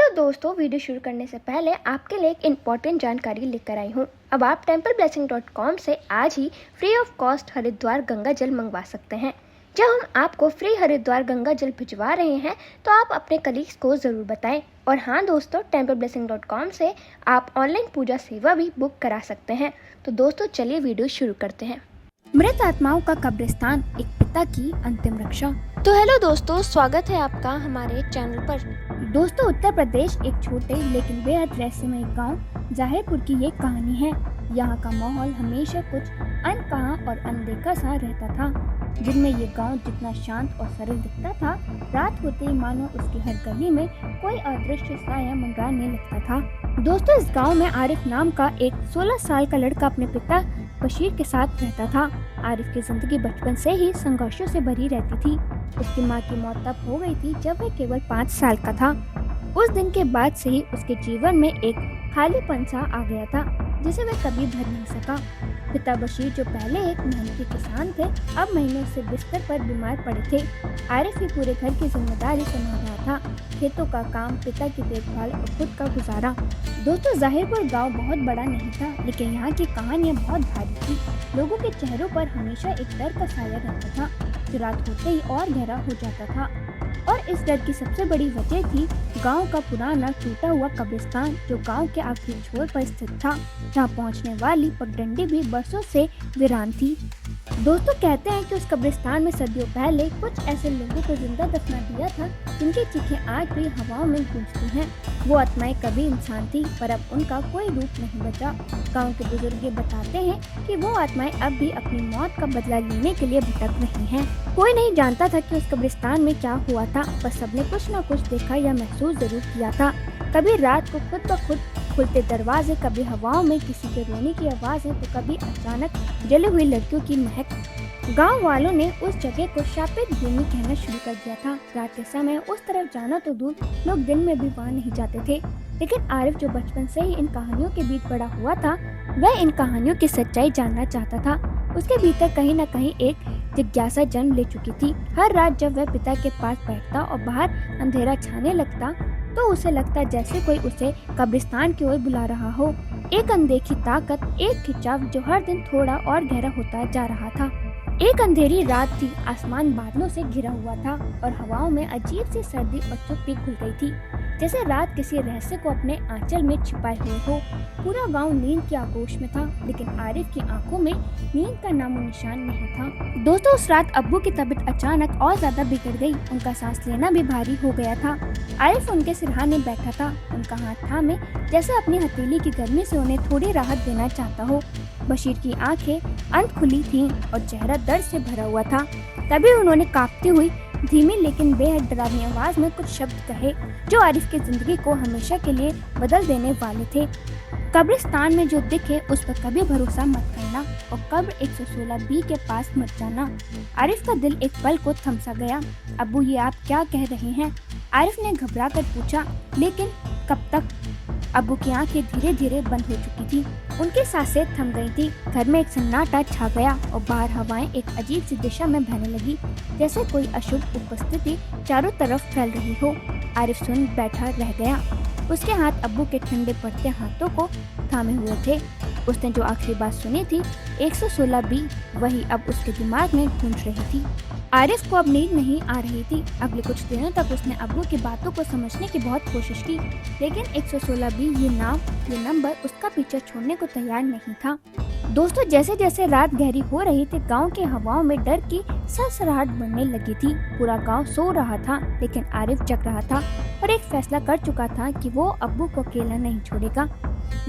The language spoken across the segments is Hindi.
हेलो दोस्तों, वीडियो शुरू करने से पहले आपके लिए एक इम्पॉर्टेंट जानकारी लेकर आई हूँ। अब आप templeblessing.com से आज ही free of cost Haridwar Ganga जल मंगवा सकते हैं। जब हम आपको फ्री हरिद्वार गंगा जल भिजवा रहे हैं तो आप अपने कलीग्स को ज़रूर बताएं। और हाँ दोस्तों, templeblessing.com से आप ऑनलाइन पूजा सेवा भी बुक करा सकते हैं। तो दोस्तों चलिए वीडियो शुरू करते हैं। मृत आत्माओं का कब्रिस्तान, एक पिता की अंतिम रक्षा। तो हेलो दोस्तों, स्वागत है आपका हमारे चैनल पर। दोस्तों, उत्तर प्रदेश एक छोटे लेकिन बेहद रहस्यमय गांव जाहिरपुर की ये कहानी है। यहाँ का माहौल हमेशा कुछ अनकहा और अनदेखा सा रहता था। दिन में ये गांव जितना शांत और सरल दिखता था, रात होते ही मानो उसकी हर गली में कोई अदृश्य साया मंडराने लगता था। दोस्तों, इस गांव में आरिफ नाम का एक 16 साल का लड़का अपने पिता बशीर के साथ रहता था। आरिफ की जिंदगी बचपन से ही संघर्षों से भरी रहती थी। उसकी माँ की मौत तब हो गई थी जब वह केवल 5 साल का था। उस दिन के बाद से ही उसके जीवन में एक खालीपन सा आ गया था जिसे वह कभी भर नहीं सका। पिता बशीर, जो पहले एक मेहनती किसान थे, अब महीनों से बिस्तर पर बीमार पड़े थे। आरिफ ही पूरे घर की जिम्मेदारी संभाल रहा था, खेतों का काम, पिता की देखभाल और खुद का गुजारा। दोस्तों, जाहिरपुर गांव बहुत बड़ा नहीं था, लेकिन यहाँ की कहानियाँ बहुत भारी थी। लोगों के चेहरों पर हमेशा एक डर का साया रहता था, जो रात होते ही और गहरा हो जाता था। और इस डर की सबसे बड़ी वजह थी गांव का पुराना टूटा हुआ कब्रिस्तान, जो गांव के आखिरी छोर पर स्थित था, जहां पहुंचने वाली पगडंडी भी बरसों से वीरान थी। दोस्तों, कहते हैं कि उस कब्रिस्तान में सदियों पहले कुछ ऐसे लोगों को जिंदा दफना दिया था जिनकी चीखें आज भी हवाओं में गूंजती हैं। वो आत्माएं कभी इंसान थी, पर अब उनका कोई रूप नहीं बचा। गांव के बुजुर्ग बताते हैं कि वो आत्माएं अब भी अपनी मौत का बदला लेने के लिए भटक रही हैं। कोई नहीं जानता था कि उस कब्रिस्तान में क्या हुआ था, पर सबने कुछ न कुछ देखा या महसूस जरूर किया था। कभी रात को खुद ब खुद खुलते दरवाजे, कभी हवाओं में किसी के रोने की आवाजें, तो कभी अचानक जली हुई लड़कियों की महक। गांव वालों ने उस जगह को शापित भूमि कहना शुरू कर दिया था। रात के समय उस तरफ जाना तो दूर, लोग दिन में भी वहाँ नहीं जाते थे। लेकिन आरिफ, जो बचपन से ही इन कहानियों के बीच बड़ा हुआ था, वह इन कहानियों की सच्चाई जानना चाहता था। उसके भीतर कहीं न कहीं एक जिज्ञासा जन्म ले चुकी थी। हर रात जब वह पिता के पास बैठता और बाहर अंधेरा छाने लगता, तो उसे लगता जैसे कोई उसे कब्रिस्तान की ओर बुला रहा हो। एक अनदेखी ताकत, एक खिंचाव जो हर दिन थोड़ा और गहरा होता जा रहा था। एक अंधेरी रात थी, आसमान बादलों से घिरा हुआ था और हवाओं में अजीब सी सर्दी और चुप्पी घुल गई थी, जैसे रात किसी रहस्य को अपने आंचल में छिपाए हुए हो। पूरा गांव नींद की आगोश में था, लेकिन आरिफ की आंखों में नींद का नामो निशान नहीं था। दोस्तों, उस रात अब्बू की तबीयत अचानक और ज्यादा बिगड़ गई। उनका सांस लेना भी भारी हो गया था। आरिफ उनके सिरहाने बैठा था, उनका हाथ थामे, जैसे अपनी हथेली की गर्मी से उन्हें थोड़ी राहत देना चाहता हो। बशीर की आंखें अंत खुली थीं और चेहरा दर्द से भरा हुआ था। तभी उन्होंने कांपती हुई, धीमी लेकिन बेहद डरावनी आवाज में कुछ शब्द कहे, जो आरिफ की जिंदगी को हमेशा के लिए बदल देने वाले थे। कब्रिस्तान में जो दिखे उस पर कभी भरोसा मत करना और कब्र 116 बी के पास मत जाना। आरिफ का दिल एक पल को थम सा गया। अब्बू, ये आप क्या कह रहे हैं? आरिफ ने घबरा कर पूछा। लेकिन कब तक? अब्बू की आंखें धीरे धीरे बंद हो चुकी थी, उनकी सांसें थम गई थी। घर में एक सन्नाटा छा गया और बाहर हवाएं एक अजीब सी दिशा में बहने लगी, जैसे कोई अशुभ उपस्थिति चारों तरफ फैल रही हो। आरिफ सुन बैठा रह गया। उसके हाथ अब्बू के ठंडे पड़ते हाथों को थामे हुए थे। उसने जो आखिरी बात सुनी थी, 116 बी, वही अब उसके दिमाग में गूंज रही थी। आरिफ को अब नींद नहीं आ रही थी। अगले कुछ दिनों तक उसने अब्बू की बातों को समझने की बहुत कोशिश की, लेकिन 116 बी, ये नंबर उसका पीछा छोड़ने को तैयार नहीं था। दोस्तों, जैसे जैसे रात गहरी हो रही थी, गांव की हवाओं में डर की सरसराहट बढ़ने लगी थी। पूरा गांव सो रहा था, लेकिन आरिफ जग रहा था और एक फैसला कर चुका था कि वो अब्बू को अकेला नहीं छोड़ेगा।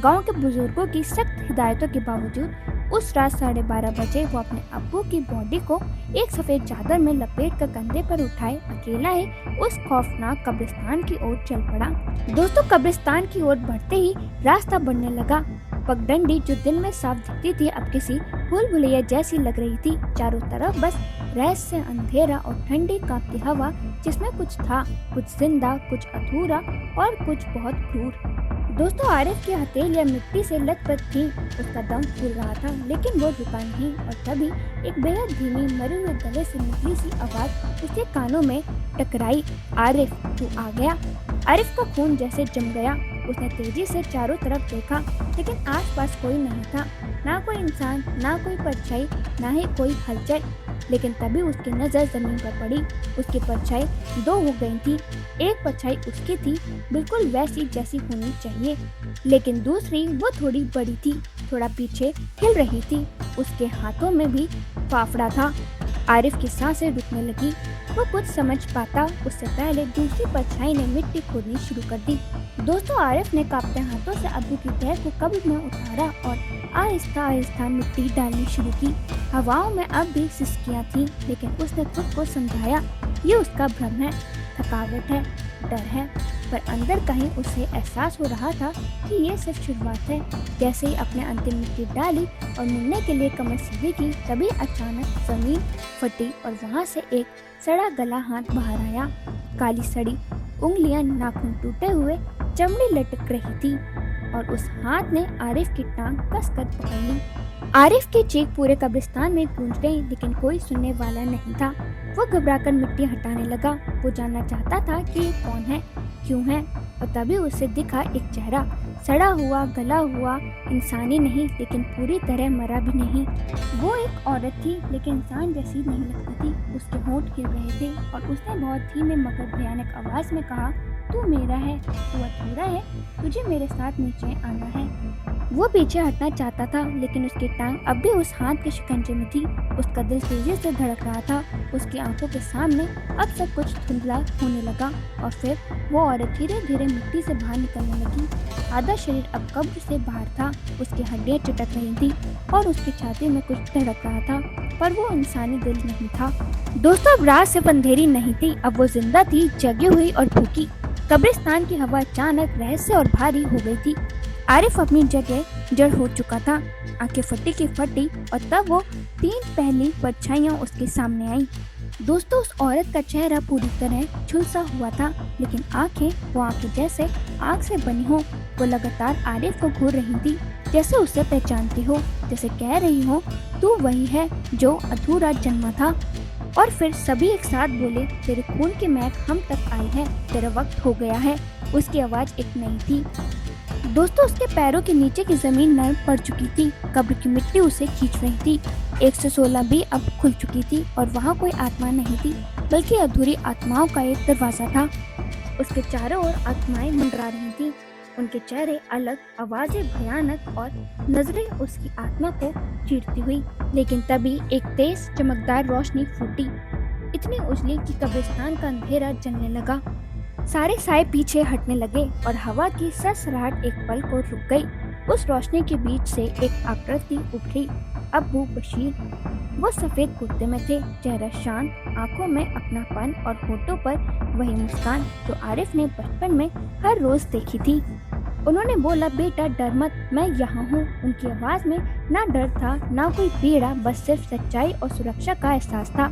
गांव के बुजुर्गों की सख्त हिदायतों के बावजूद उस रात 12:30 बजे वो अपने अब्बू की बॉडी को एक सफेद चादर में लपेट कर कंधे पर उठाए अकेला ही उस खौफनाक कब्रिस्तान की ओर चल पड़ा। दोस्तों, कब्रिस्तान की ओर बढ़ते ही रास्ता बढ़ने लगा। पगडंडी, जो दिन में साफ दिखती थी, अब किसी भूल भुलैया जैसी लग रही थी। चारों तरफ बस रहस्य, अंधेरा और ठंडी कांपती हवा, जिसमें कुछ था, कुछ जिंदा, कुछ अधूरा और कुछ बहुत क्रूर। दोस्तों, आरिफ की हथेलियां मिट्टी से लथपथ थी। उसका दम फूल रहा था, लेकिन वो रुका नहीं। और तभी एक बेहद धीमी, मरे हुए गले से निकली सी आवाज उसके कानों में टकराई। आरिफ, तू आ गया। आरिफ का खून जैसे जम गया। उसने तेजी से चारों तरफ देखा, लेकिन आसपास कोई नहीं था। ना कोई इंसान, ना कोई परछाई, ना ही कोई हलचल। लेकिन तभी उसकी नज़र ज़मीन पर पड़ी। उसकी परछाई दो हो गई थी। एक परछाई उसकी थी, बिल्कुल वैसी जैसी होनी चाहिए, लेकिन दूसरी वो थोड़ी बड़ी थी, थोड़ा पीछे हिल रही थी। उसके हाथों में भी फाफड़ा था। आरिफ की सांसें रुकने लगी। वो कुछ समझ पाता उससे पहले दूसरी परछाई ने मिट्टी खोदनी शुरू कर दी। दोस्तों, आरिफ ने कांपते हाथों से अब्बू की पैर को कब्र में उतारा और आहिस्ता आहिस्ता मिट्टी डालनी शुरू की। हवाओं में अब भी सिसकियां थीं, लेकिन उसने खुद को समझाया, ये उसका भ्रम है, थकावट है, डर है। पर अंदर कहीं उसे एहसास हो रहा था कि ये सिर्फ शुरुआत है। जैसे ही अपने अंतिम मिट्टी डाली और मुड़ने के लिए कमर सीधी की, तभी अचानक जमीन फटी और वहाँ से एक सड़ा गला हाथ बाहर आया। काली सड़ी उंगलियां, नाखून टूटे हुए, चमड़ी लटक रही थी और उस हाथ ने आरिफ की टांग कसकर पकड़ ली। आरिफ की चीख पूरे कब्रिस्तान में गूंज गई, लेकिन कोई सुनने वाला नहीं था। वो घबराकर मिट्टी हटाने लगा। वो जानना चाहता था कि ये कौन है, क्यों है। और तभी उसे दिखा एक चेहरा, सड़ा हुआ, गला हुआ, इंसानी नहीं, लेकिन पूरी तरह मरा भी नहीं। वो एक औरत थी, लेकिन इंसान जैसी नहीं लगती थी। उसके होंठ खिल रहे थे और उसने बहुत धीमे मगर भयानक आवाज में कहा, तू मेरा है, तू अधूरा है, तुझे मेरे साथ नीचे आना है। वो पीछे हटना चाहता था, लेकिन उसकी टांग अब भी उस हाथ के शिकंजे में थी। उसका दिल तेजी से धड़क रहा था। उसकी आंखों के सामने अब सब कुछ धुंधला होने लगा और फिर वो औरत धीरे धीरे मिट्टी से बाहर निकलने लगी। आधा शरीर अब कब्र से बाहर था। उसकी हड्डियां चटक रही थी और उसकी छाती में कुछ धड़क रहा था, पर वो इंसानी दिल नहीं था। दोस्तों, अब रात सिर्फ अंधेरी नहीं थी, अब वो जिंदा थी, जगी हुई और भूखी। कब्रिस्तान की हवा अचानक रहस्य और भारी हो गई थी। आरिफ अपनी जगह जड़ हो चुका था। आंखें फटी की फटी और तब वो तीन पहली परछाइयां उसके सामने आई। दोस्तों, उस औरत का चेहरा पूरी तरह झुलसा हुआ था, लेकिन वो आंखें जैसे आग से बनी हो। वो लगातार आरिफ को घूर रही थी, जैसे उसे पहचानती हो, जैसे कह रही हो, तू वही है जो अधूरा जन्मा था। और फिर सभी एक साथ बोले, तेरे खून की महक हम तक आई है, तेरा वक्त हो गया है। उसकी आवाज एक नई थी। दोस्तों, उसके पैरों के नीचे की जमीन नरम पड़ चुकी थी। कब्र की मिट्टी उसे खींच रही थी। 116 भी अब खुल चुकी थी और वहाँ कोई आत्मा नहीं थी, बल्कि अधूरी आत्माओं का एक दरवाजा था। उसके चारों ओर आत्माएं मंडरा रही थीं। उनके चेहरे अलग, आवाजें भयानक और नजरें उसकी आत्मा को चीरती हुई। लेकिन तभी एक तेज चमकदार रोशनी फूटी, इतनी उजली कि कब्रिस्तान का अंधेरा जलने लगा। सारे साए पीछे हटने लगे और हवा की सरसराहट एक पल को रुक गई। उस रोशनी के बीच से एक आकृति उभरी, अब्बू बशीर। वो सफेद कुर्ते में थे, चेहरा शांत, आंखों में अपनापन और होठों पर वही मुस्कान जो आरिफ ने बचपन में हर रोज देखी थी। उन्होंने बोला, बेटा डर मत, मैं यहाँ हूँ। उनकी आवाज में ना डर था, ना कोई पीड़ा, बस सिर्फ सच्चाई और सुरक्षा का एहसास था।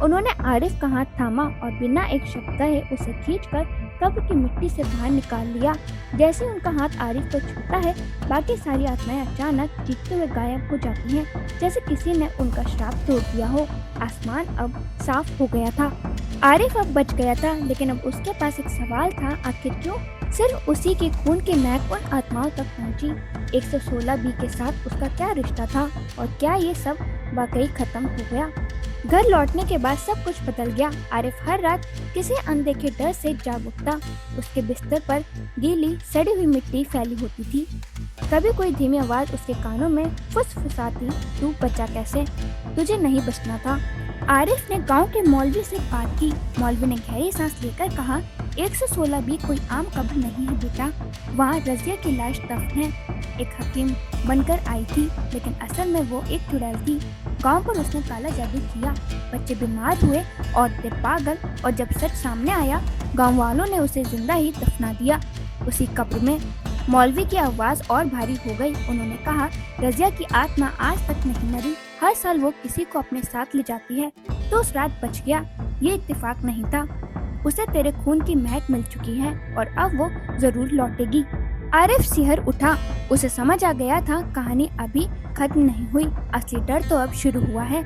उन्होंने आरिफ का हाथ थामा और बिना एक शब्द कहे उसे खींचकर कब्र की मिट्टी से बाहर निकाल लिया। जैसे उनका हाथ आरिफ को छूता है, बाकी सारी आत्माएं अचानक चीखते हुए गायब हो जाती हैं, जैसे किसी ने उनका श्राप तोड़ दिया हो। आसमान अब साफ हो गया था। आरिफ अब बच गया था, लेकिन अब उसके पास एक सवाल था, आखिर क्यों सिर्फ उसी के खून की महक उन आत्माओं तक पहुंची? 116 बी के साथ उसका क्या रिश्ता था और क्या ये सब वाकई खत्म हो गया? घर लौटने के बाद सब कुछ बदल गया। आरिफ हर रात किसी अनदेखे डर से जाग उठता। उसके बिस्तर पर गीली सड़ी हुई मिट्टी फैली होती थी। कभी कोई धीमी आवाज उसके कानों में फुसफुसाती, तू बचा कैसे, तुझे नहीं बचना था। आरिफ ने गांव के मौलवी से बात की। मौलवी ने गहरी सांस लेकर कहा, 116 भी कोई आम कब्र नहीं है बेटा, वहाँ रजिया की लाश दफन है। एक हकीम बनकर आई थी, लेकिन असल में वो एक चुड़ैल थी। गांव पर उसने काला जादू किया, बच्चे बीमार हुए, औरतें पागल, और जब सच सामने आया, गांव वालों ने उसे जिंदा ही दफना दिया, उसी कब्र में। मौलवी की आवाज और भारी हो गई। उन्होंने कहा, रजिया की आत्मा आज तक नहीं मरी, हर साल वो किसी को अपने साथ ले जाती है, तो उस रात बच गया। ये इत्तेफाक नहीं था, उसे तेरे खून की महक मिल चुकी है और अब वो जरूर लौटेगी। आरिफ सिहर उठा। उसे समझ आ गया था कहानी अभी खत्म नहीं हुई, असली डर तो अब शुरू हुआ है।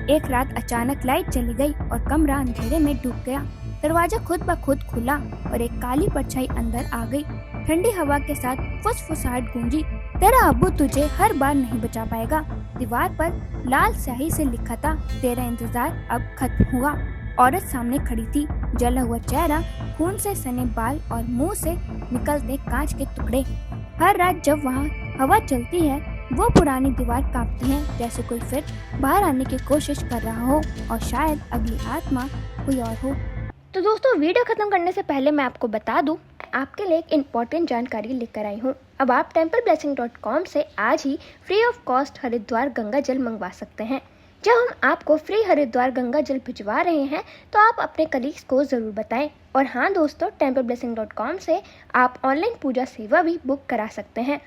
एक रात अचानक लाइट चली गई और कमरा अंधेरे में डूब गया। दरवाजा खुद ब खुद खुला और एक काली परछाई अंदर आ गई। ठंडी हवा के साथ फुसफुसाहट गूंजी, तेरा अब्बू तुझे हर बार नहीं बचा पाएगा। दीवार पर लाल स्याही से लिखा था, तेरा इंतजार अब खत्म हुआ। औरत सामने खड़ी थी, जला हुआ चेहरा, खून से सने बाल और मुंह से निकलते कांच के टुकड़े। हर रात जब वहाँ हवा चलती है, वो पुरानी दीवार कांपती है, जैसे कोई फिर बाहर आने की कोशिश कर रहा हो और शायद अगली आत्मा कोई और हो। तो दोस्तों, वीडियो खत्म करने से पहले मैं आपको बता दूं, आपके लिए एक इम्पॉर्टेंट जानकारी लेकर आई हूँ। अब आप templeblessing.com से आज ही free of cost Haridwar Ganga जल मंगवा सकते हैं। जब हम आपको फ्री हरिद्वार गंगा जल भिजवा रहे हैं तो आप अपने कलीग्स को ज़रूर बताएं। और हाँ दोस्तों, templeblessing.com से आप ऑनलाइन पूजा सेवा भी बुक करा सकते हैं।